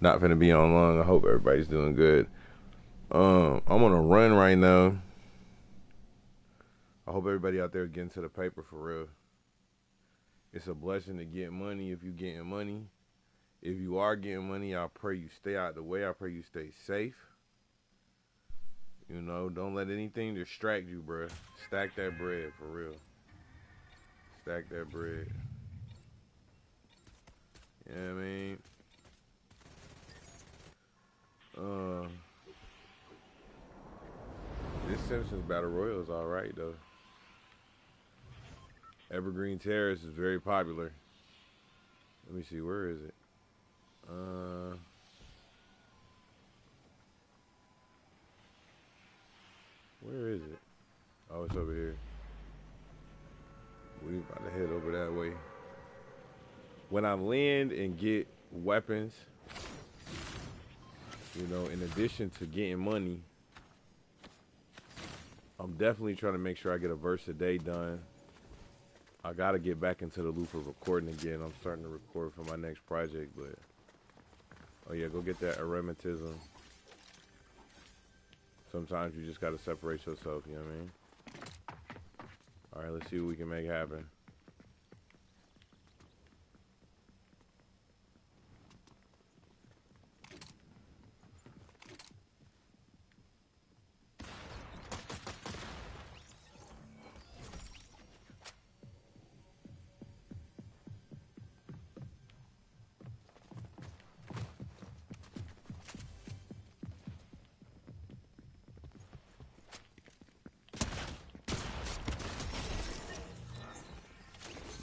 Not finna be on long. I hope everybody's doing good. I'm on a run right now. I hope everybody out there getting to the paper for real. It's a blessing to get money if you getting money. If you are getting money, I pray you stay out of the way. I pray you stay safe. You know, don't let anything distract you, bruh. Stack that bread for real. Stack that bread. You know what I mean? This Simpsons Battle Royale is alright though. Evergreen Terrace is very popular. Let me see, where is it? Where is it? Oh, it's over here. We about to head over that way. When I land and get weapons, you know, in addition to getting money, I'm definitely trying to make sure I get a verse a day done. I gotta get back into the loop of recording again. I'm starting to record for my next project, but oh yeah, go get that Eremitism. Sometimes you just gotta separate yourself, you know what I mean? Alright, let's see what we can make happen.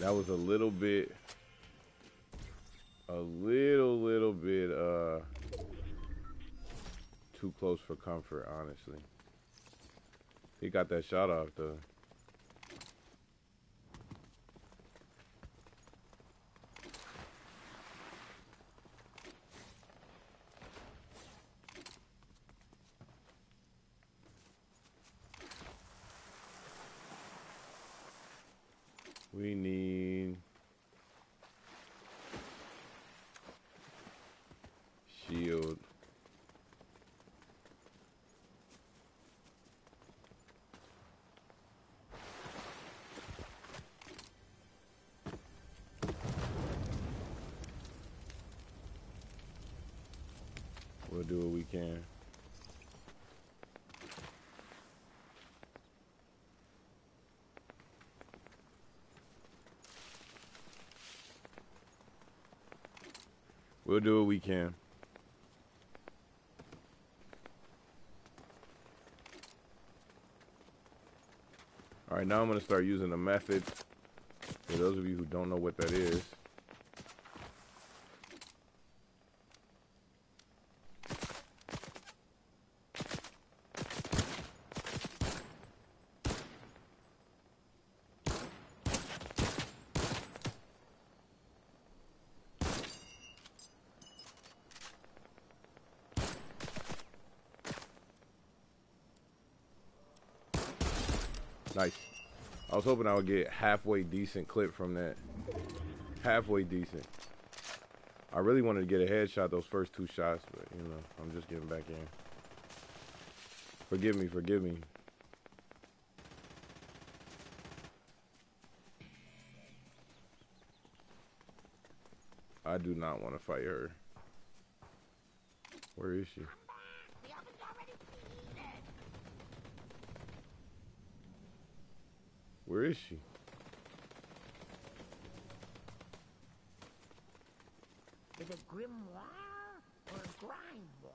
That was a little bit too close for comfort, honestly. He got that shot off though. We need shield. We'll do what we can. We'll do what we can. All right, now I'm going to start using a method. For those of you who don't know what that is. Nice. I was hoping I would get halfway decent clip from that. Halfway decent. I really wanted to get a headshot those first two shots, but you know, I'm just getting back in. Forgive me, forgive me. I do not want to fight her. Where is she? Where is she? Is it grimoire or grimoire?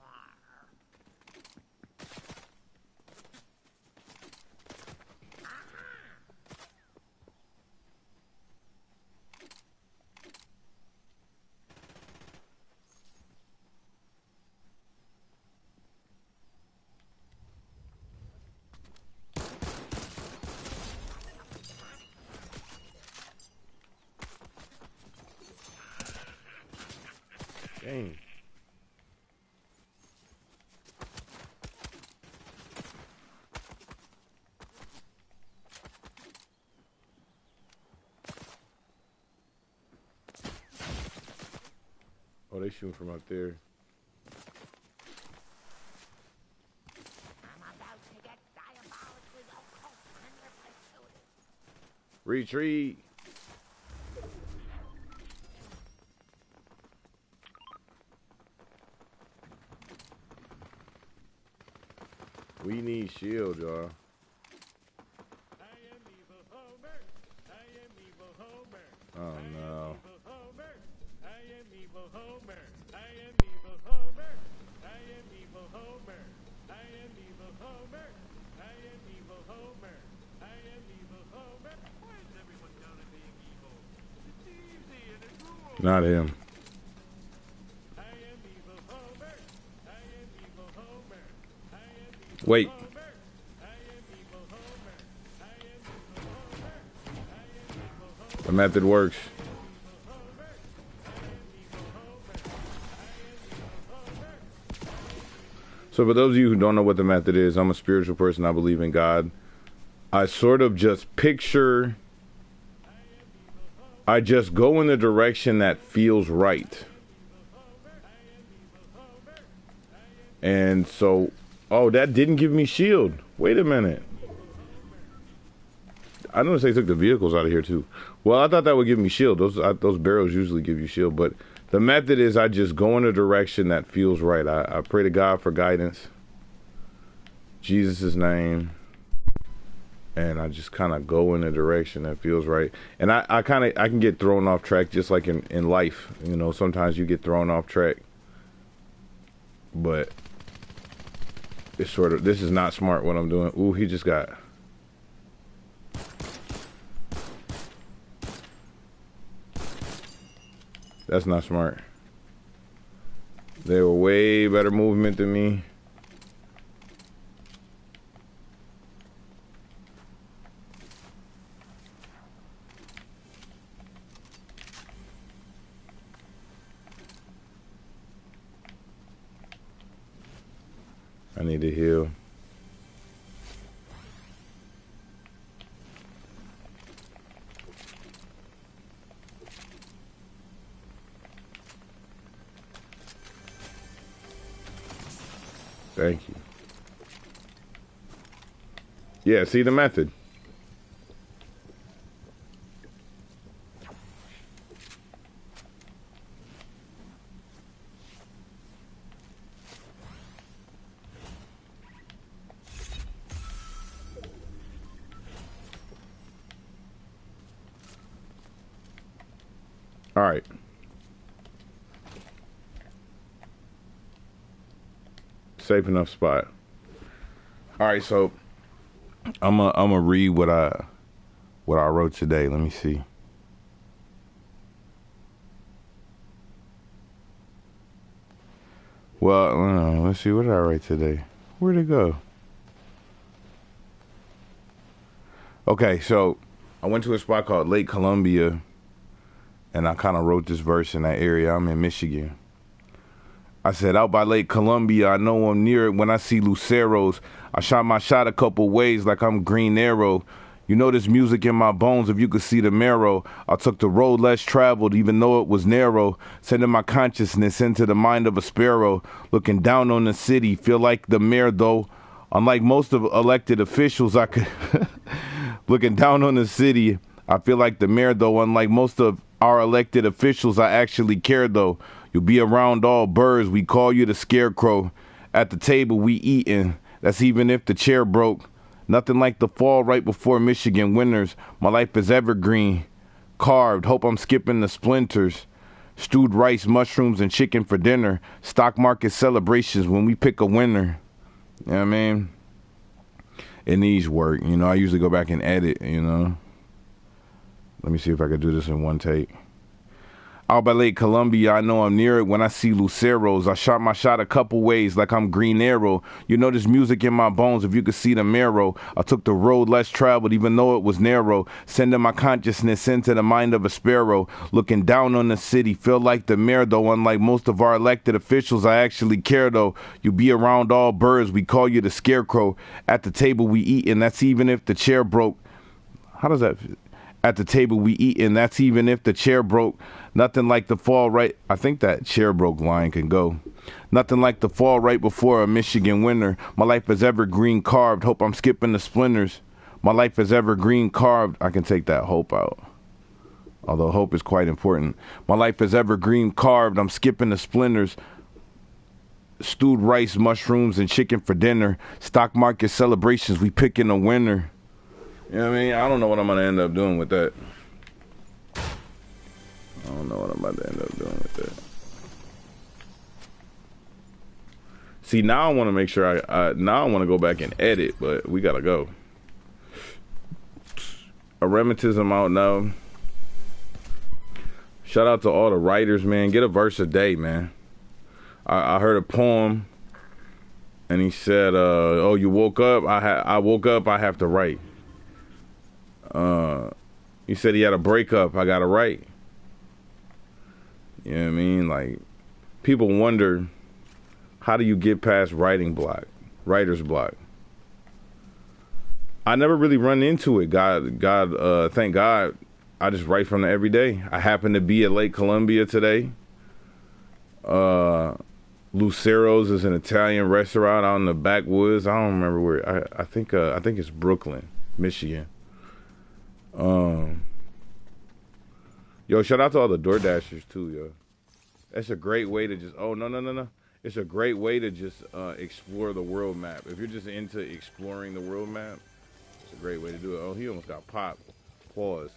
Dang. Oh, they shooting from up there. Retreat. We need shield, y'all. Oh no. Not him. Wait. The method works. So for those of you who don't know what the method is, I'm a spiritual person. I believe in God. I sort of just picture, I just go in the direction that feels right. And so, oh, that didn't give me shield. Wait a minute. I noticed they took the vehicles out of here too. Well, I thought that would give me shield. Those barrels usually give you shield, but the method is I just go in a direction that feels right. I pray to God for guidance, Jesus' name, and I just kind of go in a direction that feels right. And I can get thrown off track just like in life. You know, sometimes you get thrown off track, but it's sort of, this is not smart what I'm doing. Ooh, he just got. That's not smart. They were way better movement than me. I need to heal. Thank you. Yeah, see the method. All right. Safe enough spot. All right, so I'm a read what I wrote today. Let me see. Well, let's see, what did I write today? Where'd it go? Okay, so I went to a spot called Lake Columbia, and I kind of wrote this verse in that area. I'm in Michigan. I said, out by Lake Columbia, I know I'm near it when I see Luceros. I shot my shot a couple ways like I'm Green Arrow. You know there's music in my bones if you could see the marrow. I took the road less traveled even though it was narrow. Sending my consciousness into the mind of a sparrow. Looking down on the city, feel like the mayor though. Unlike most of elected officials, I could... Looking down on the city, I feel like the mayor though. Unlike most of our elected officials, I actually care though. You'll be around all birds, we call you the scarecrow. At the table we eatin', that's even if the chair broke. Nothing like the fall right before Michigan winters. My life is evergreen, carved, hope I'm skipping the splinters. Stewed rice, mushrooms, and chicken for dinner. Stock market celebrations when we pick a winner. You know what I mean? It needs work, you know. I usually go back and edit, you know. Let me see if I can do this in one take. Out by Lake Columbia, I know I'm near it when I see Luceros. I shot my shot a couple ways like I'm Green Arrow. You know there's music in my bones if you could see the marrow. I took the road less traveled even though it was narrow. Sending my consciousness into the mind of a sparrow. Looking down on the city, feel like the mayor though. Unlike most of our elected officials, I actually care though. You be around all birds, we call you the scarecrow. At the table we eatin', that's even if the chair broke. How does that... At the table we eatin', that's even if the chair broke. Nothing like the fall right... I think that chair broke line can go. Nothing like the fall right before a Michigan winter. My life is evergreen carved. Hope I'm skipping the splinters. My life is evergreen carved. I can take that hope out, although hope is quite important. My life is evergreen carved. I'm skipping the splinters. Stewed rice, mushrooms, and chicken for dinner. Stock market celebrations, we picking a winner. You know what I mean? I don't know what I'm going to end up doing with that. I don't know what I'm about to end up doing with that. See, now I want to make sure now I want to go back and edit, but we got to go. Eremitism out now. Shout out to all the writers, man. Get a verse a day, man. I heard a poem, and he said, "Oh, you woke up? I woke up. I have to write." He said he had a breakup. I got to write. You know what I mean? Like, people wonder, how do you get past writer's block? I never really run into it. Thank God, I just write from the everyday. I happened to be at Lake Columbia today. Lucero's is an Italian restaurant out in the backwoods. I don't remember where. I think it's Brooklyn, Michigan. Yo, shout out to all the DoorDashers too, yo. That's a great way to just. Oh no. It's a great way to just explore the world map. If you're just into exploring the world map, it's a great way to do it. Oh, he almost got popped. Pause.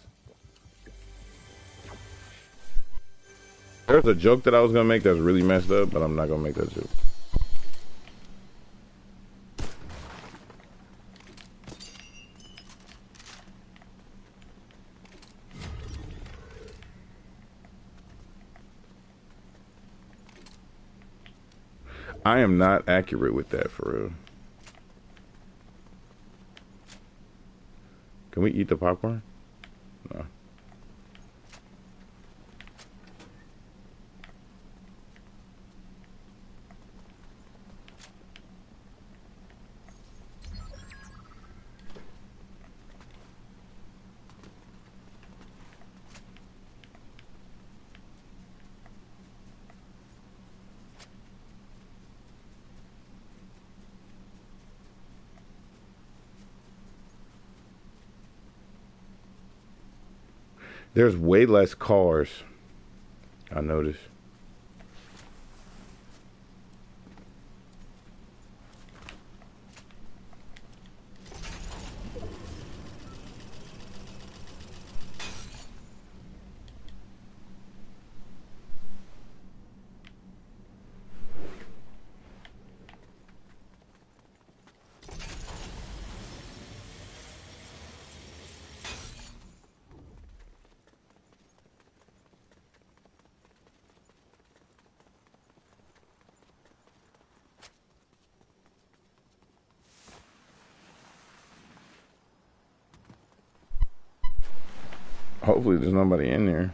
There's a joke that I was gonna make that's really messed up, but I'm not gonna make that joke. I am not accurate with that, for real. Can we eat the popcorn? No. There's way less cars, I noticed. Hopefully there's nobody in there.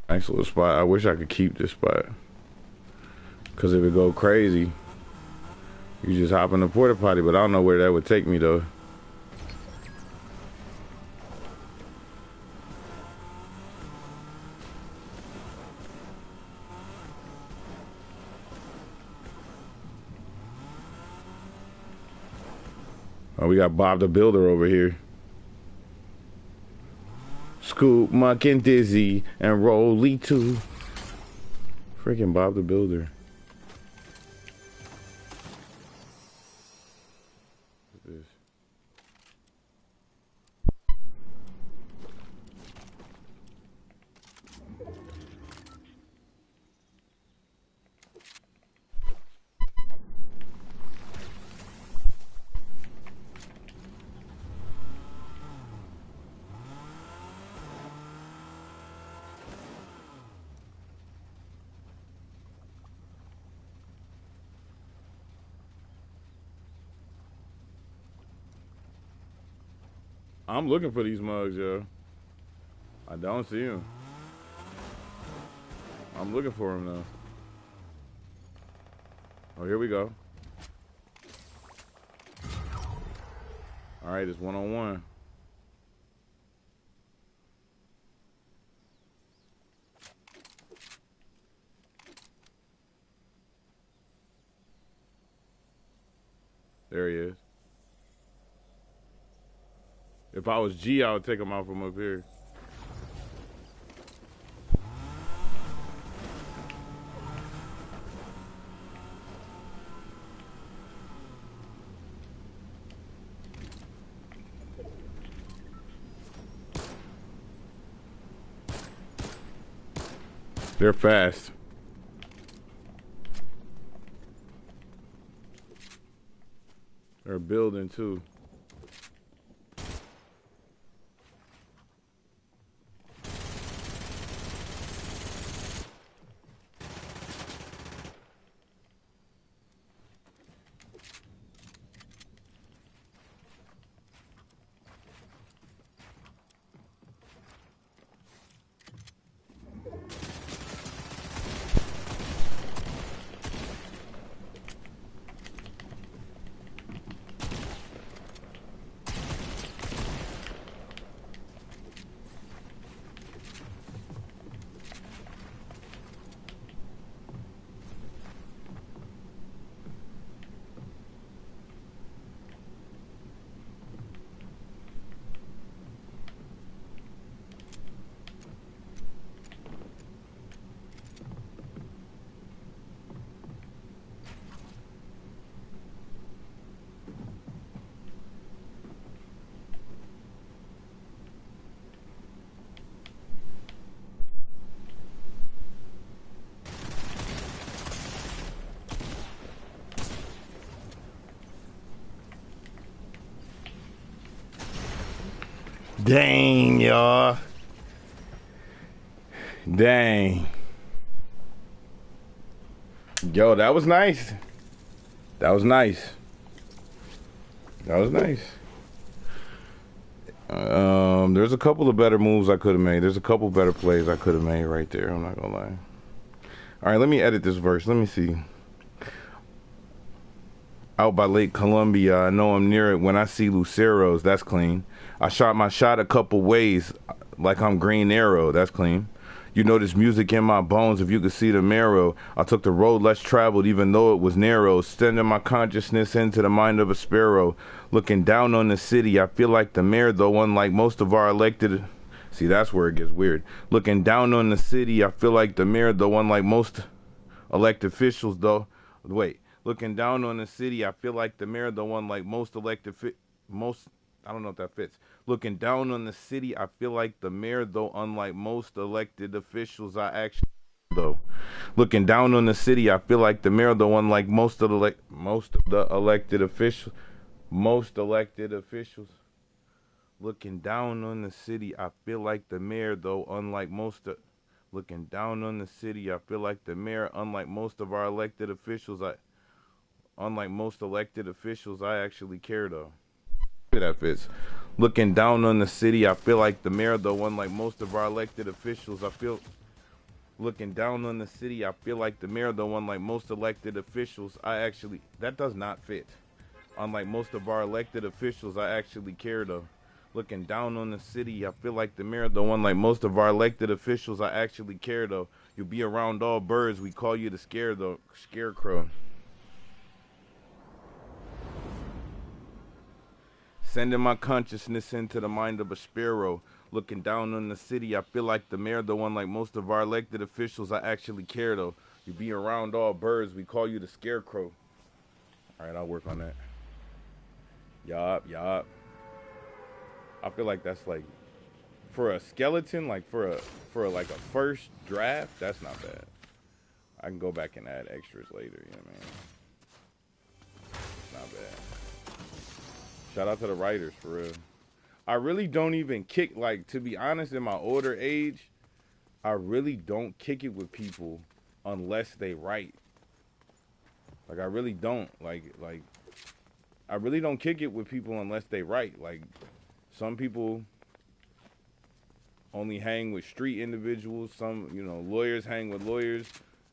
Nice little spot. I wish I could keep this spot. Because if it go crazy, you just hop in the porta potty. But I don't know where that would take me, though. Oh, we got Bob the Builder over here. Scoop, Muck, and Dizzy, and Rolly too. Freaking Bob the Builder. What's this? I'm looking for these mugs, yo. I don't see them. I'm looking for them though. Oh, here we go. All right, it's 1-on-1. There he is. If I was G, I would take him out from up here. They're fast. They're building too. Dang, y'all. Dang. Yo, that was nice. That was nice. That was nice. There's a couple of better moves I could have made. There's a couple better plays I could have made right there. I'm not gonna lie. All right, let me edit this verse. Let me see. Out by Lake Columbia, I know I'm near it when I see Luceros. That's clean. I shot my shot a couple ways, like I'm Green Arrow. That's clean. You know this music in my bones if you could see the marrow. I took the road less traveled even though it was narrow, sending my consciousness into the mind of a sparrow. Looking down on the city, I feel like the mayor though, unlike most of our elected... See, that's where it gets weird. Looking down on the city, I feel like the mayor though, unlike most elected officials though. Wait. Looking down on the city, I feel like the mayor though, unlike most elected... I don't know if that fits. Looking down on the city, I feel like the mayor, though, unlike most elected officials, I actually though. Looking down on the city, I feel like the mayor, though, unlike most of the elected officials, most elected officials. Looking down on the city, I feel like the mayor, though, unlike most of. Looking down on the city, I feel like the mayor, unlike most of our elected officials, unlike most elected officials, I actually care though. That fits. Looking down on the city, I feel like the mayor, though, unlike most of our elected officials, I feel. Looking down on the city, I feel like the mayor, though, unlike most elected officials, I actually. That does not fit. Unlike most of our elected officials, I actually care, though. Looking down on the city, I feel like the mayor, though, unlike most of our elected officials, I actually care, though. You'll be around all birds, we call you the scarecrow. Sending my consciousness into the mind of a sparrow. Looking down on the city, I feel like the mayor, though, unlike most of our elected officials, I actually care, though. You be around all birds, we call you the scarecrow. All right, I'll work on that. Yup. I feel like that's like, for a skeleton, like for like a first draft, that's not bad. I can go back and add extras later, you know what I mean? Not bad. Shout out to the writers, for real. I really don't even kick, like, to be honest, in my older age, I really don't kick it with people unless they write. Like, I really don't. Like, I really don't kick it with people unless they write. Like, Some people only hang with street individuals. Some, you know, lawyers hang with lawyers.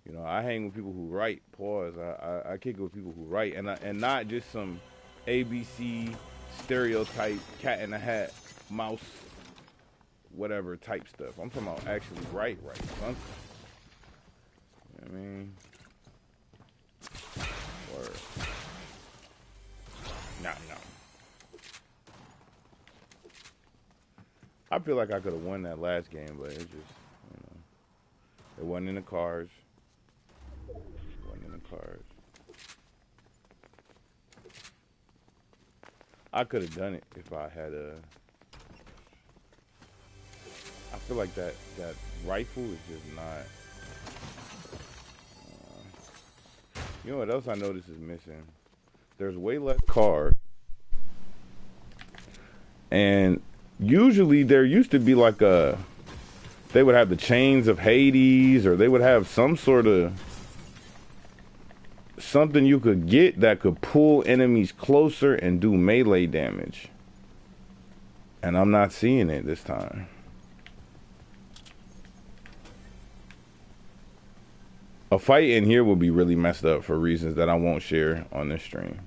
You know, I hang with people who write. Pause. I kick it with people who write, and not just some ABC stereotype, cat in the hat, mouse, whatever type stuff. I'm talking about actually write something. You know what I mean? Word. No. I feel like I could have won that last game, but it just, you know, it wasn't in the cards. I could have done it if I had I feel like that rifle is just not. You know what else I noticed is missing? There's way less cards, and usually there used to be like they would have the chains of Hades, or they would have some sort of something you could get that could pull enemies closer and do melee damage. And I'm not seeing it this time. A fight in here would be really messed up for reasons that I won't share on this stream.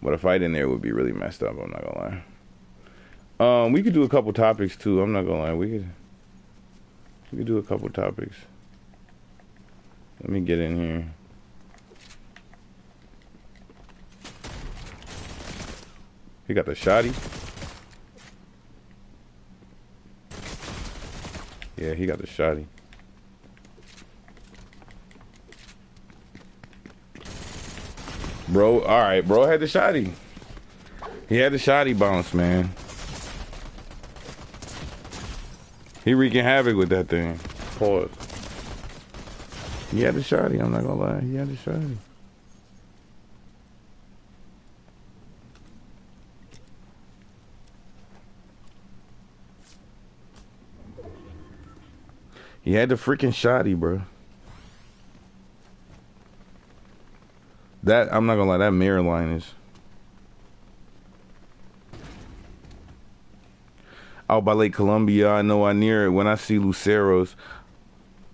But a fight in there would be really messed up, I'm not gonna lie. We could do a couple topics too, I'm not gonna lie. We could do a couple topics. Let me get in here. He got the shotty. Yeah, he got the shotty. Bro, alright, bro had the shotty. He had the shotty bounce, man. He wreaking havoc with that thing. Pause. He had the shotty, I'm not gonna lie. He had the shotty. He had the freaking shotty, bro. That, I'm not gonna lie, that mirror line is. Out by Lake Columbia, I know I'm near it when I see Luceros.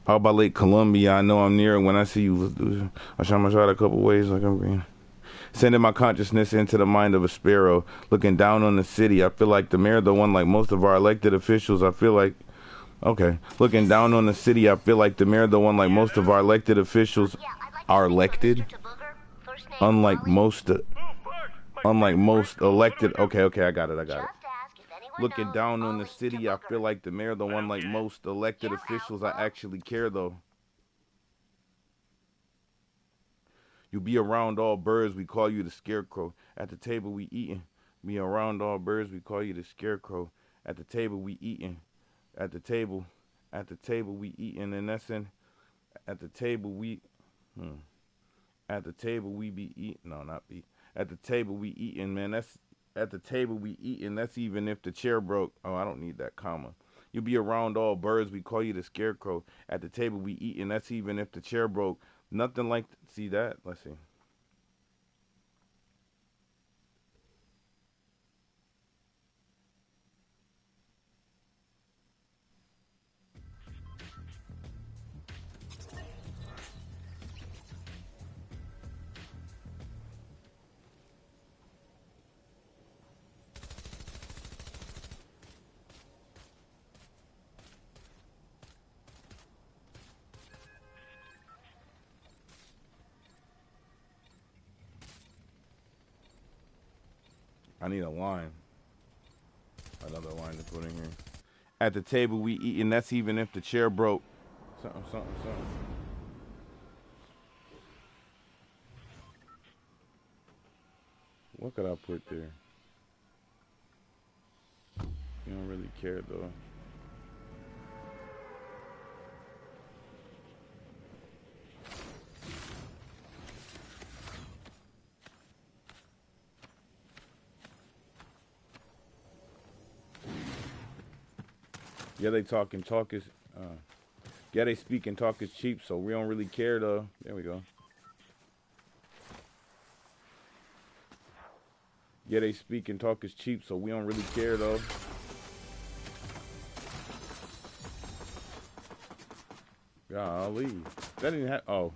Out by Lake Columbia, I know I'm near it when I see you. I shot my shot a couple ways like I'm green. Sending my consciousness into the mind of a sparrow. Looking down on the city, I feel like the mayor, the one like most of our elected officials, I feel like. Okay. Looking down on the city, I feel like the mayor, the one like most of our elected officials are elected. Unlike most elected. Okay, I got it. Looking down on the city, I feel like the mayor, the one like most elected officials, I actually care though. You be around all birds, we call you the scarecrow. At the table we eating. Be around all birds, we call you the scarecrow. At the table we eating. At the table we eating, and that's in. At the table we. At the table we be eating. No, not be. At the table we eating, man. That's at the table we eating. That's even if the chair broke. Oh, I don't need that comma. You be around all birds. We call you the scarecrow. At the table we eating. That's even if the chair broke. Nothing like. See that? Let's see. I need a line. Another line to put in here. At the table we eating. That's even if the chair broke. Something. What could I put there? You don't really care though. Yeah, they talk is. Yeah, they speak and talk is cheap, so we don't really care though. There we go. Yeah, they speak and talk is cheap, so we don't really care though. Golly. That didn't have. Oh.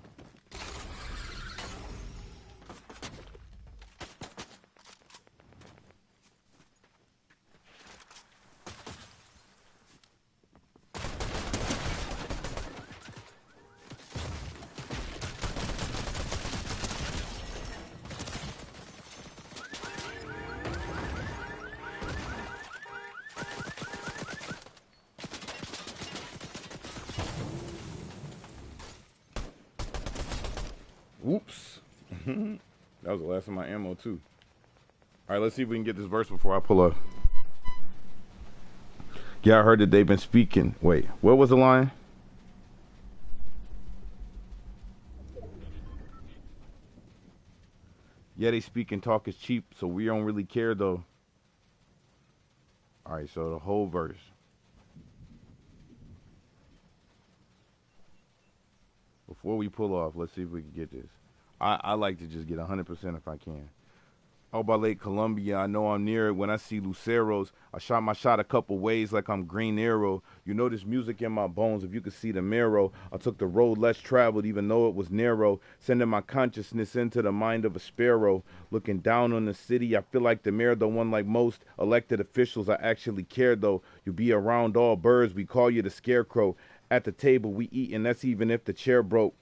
Whoops. That was the last of my ammo, too. All right, let's see if we can get this verse before I pull up. Yeah, I heard that they've been speaking. Wait, what was the line? Yeah, they speak and talk is cheap, so we don't really care, though. All right, so the whole verse. Before we pull off, let's see if we can get this. I like to just get 100% if I can. Out by Lake Columbia, I know I'm near it. When I see Luceros, I shot my shot a couple ways like I'm Green Arrow. You know there's music in my bones if you could see the marrow. I took the road less traveled even though it was narrow, sending my consciousness into the mind of a sparrow. Looking down on the city, I feel like the mayor, the one like most elected officials I actually care though. You be around all birds, we call you the scarecrow. At the table we eat, and that's even if the chair broke.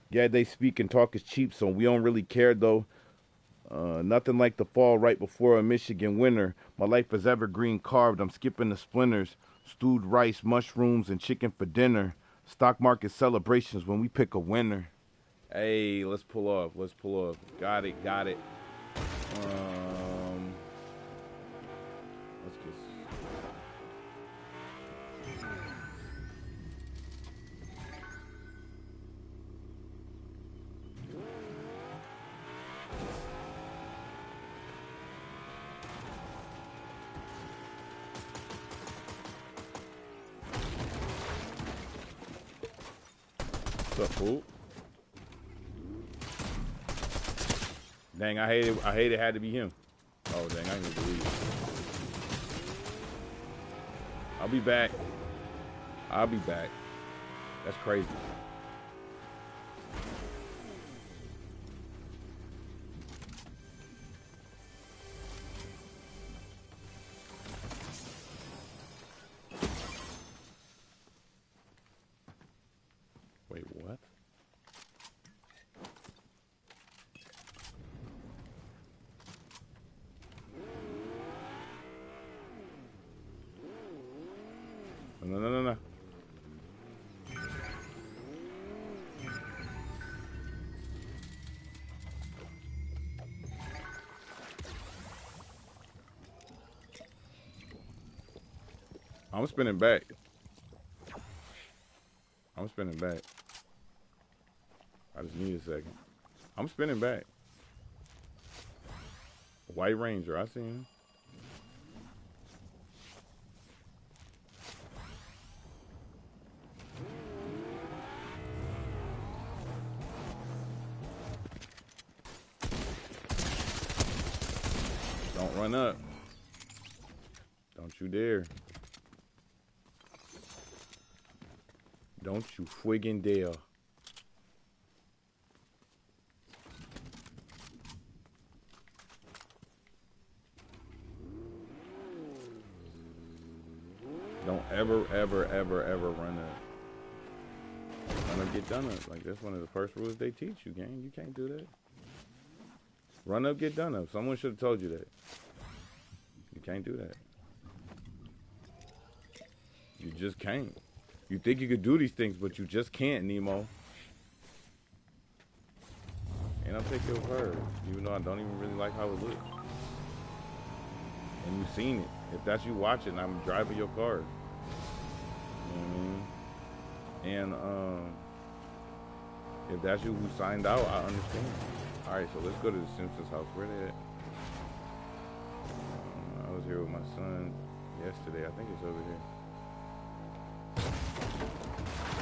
Yeah, they speak and talk is cheap, so we don't really care though. Nothing like the fall right before a Michigan winter. My life is evergreen carved. I'm skipping the splinters. Stewed rice, mushrooms, and chicken for dinner. Stock market celebrations when we pick a winner. Hey, let's pull off. Let's pull off. Got it. Got it. Let's get. What's up, fool? Dang, I hate it had to be him. Oh, dang, I need to leave. I'll be back. I'll be back. That's crazy. Wait, what? No. I'm spinning back. I'm spinning back. I just need a second. I'm spinning back. White Ranger, I see him. Don't run up. Don't you dare. Don't you friggin' dare. Don't ever run up. Run up, get done up. Like, that's one of the first rules they teach you, gang. You can't do that. Run up, get done up. Someone should have told you that. You can't do that. You just can't. You think you could do these things, but you just can't, Nemo. And I'll take your word, even though I don't even really like how it looks. And you've seen it. If that's you watching, I'm driving your car. You know what I mean? And if that's you who signed out, I understand. Alright, so let's go to the Simpsons house. Where they at? I was here with my son yesterday. I think it's over here.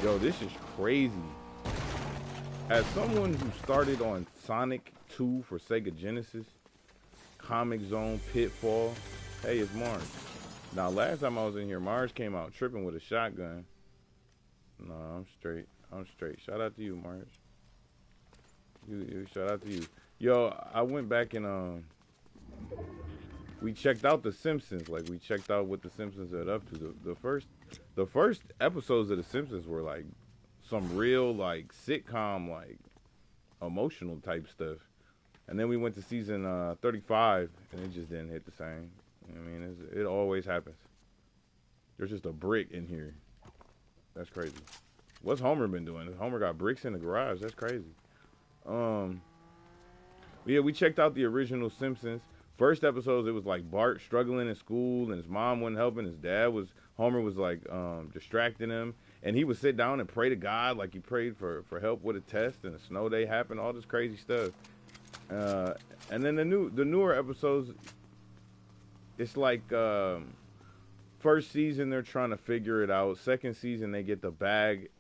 Yo, this is crazy. As someone who started on Sonic 2 for Sega Genesis, Comic Zone, Pitfall. Hey, it's Mars. Now, last time I was in here, Mars came out tripping with a shotgun. No, I'm straight. I'm straight. Shout out to you, Mars. You shout out to you. Yo, I went back and we checked out The Simpsons. Like, we checked out what The Simpsons are up to. The first episodes of The Simpsons were like some real like sitcom, like emotional type stuff. And then we went to season 35, and it just didn't hit the same. I mean, it always happens. There's just a brick in here. That's crazy. What's Homer been doing? Homer got bricks in the garage. That's crazy. Yeah, we checked out the original Simpsons. First episodes, it was like Bart struggling in school, and his mom wasn't helping. Homer was like distracting him, and he would sit down and pray to God, like he prayed for help with a test, and a snow day happened, all this crazy stuff. And then the newer episodes, it's like first season they're trying to figure it out. Second season they get the bag.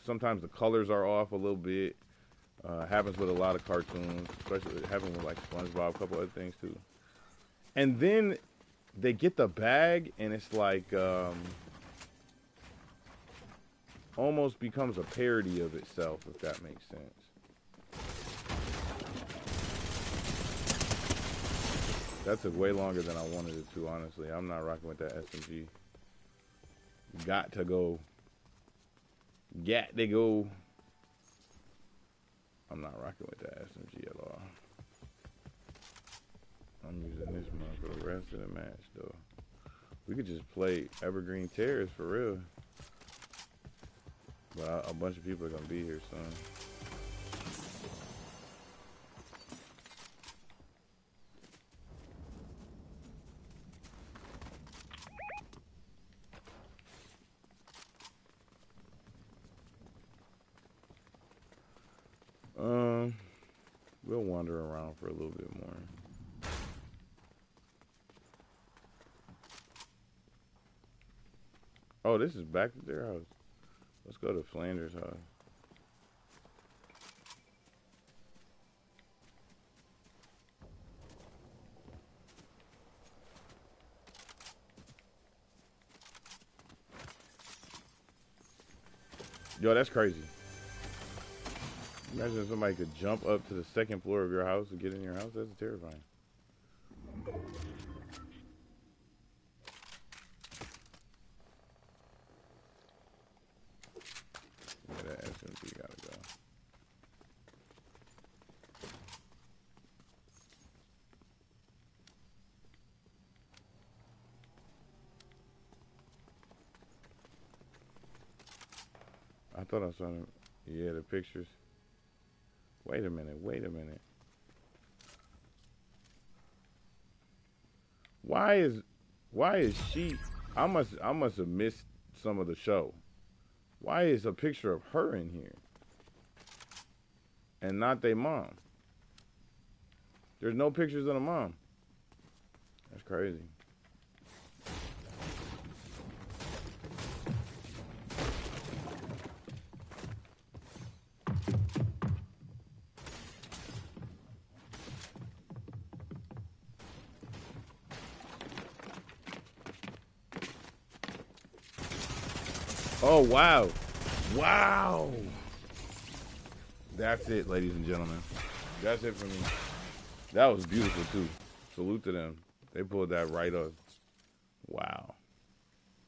Sometimes the colors are off a little bit. Happens with a lot of cartoons, especially it happens with like SpongeBob, a couple other things too. And then they get the bag, and it's like almost becomes a parody of itself, if that makes sense. That took way longer than I wanted it to, honestly. I'm not rocking with that SMG. Got to go. Got to go. I'm not rocking with that SMG at all. I'm using this one for the rest of the match, though. We could just play Evergreen Terrace for real. But a bunch of people are going to be here soon. We'll wander around for a little bit more. Oh, this is back at their house. Let's go to Flanders' house. Yo, that's crazy. Imagine if somebody could jump up to the second floor of your house and get in your house. That's terrifying. Yeah, that SMG gotta go. I thought I saw them. Yeah, the pictures. Wait a minute. Why is she? I must have missed some of the show. Why is a picture of her in here and not their mom? There's no pictures of the mom. That's crazy. Oh, wow. Wow. That's it, ladies and gentlemen. That's it for me. That was beautiful, too. Salute to them. They pulled that right up. Wow.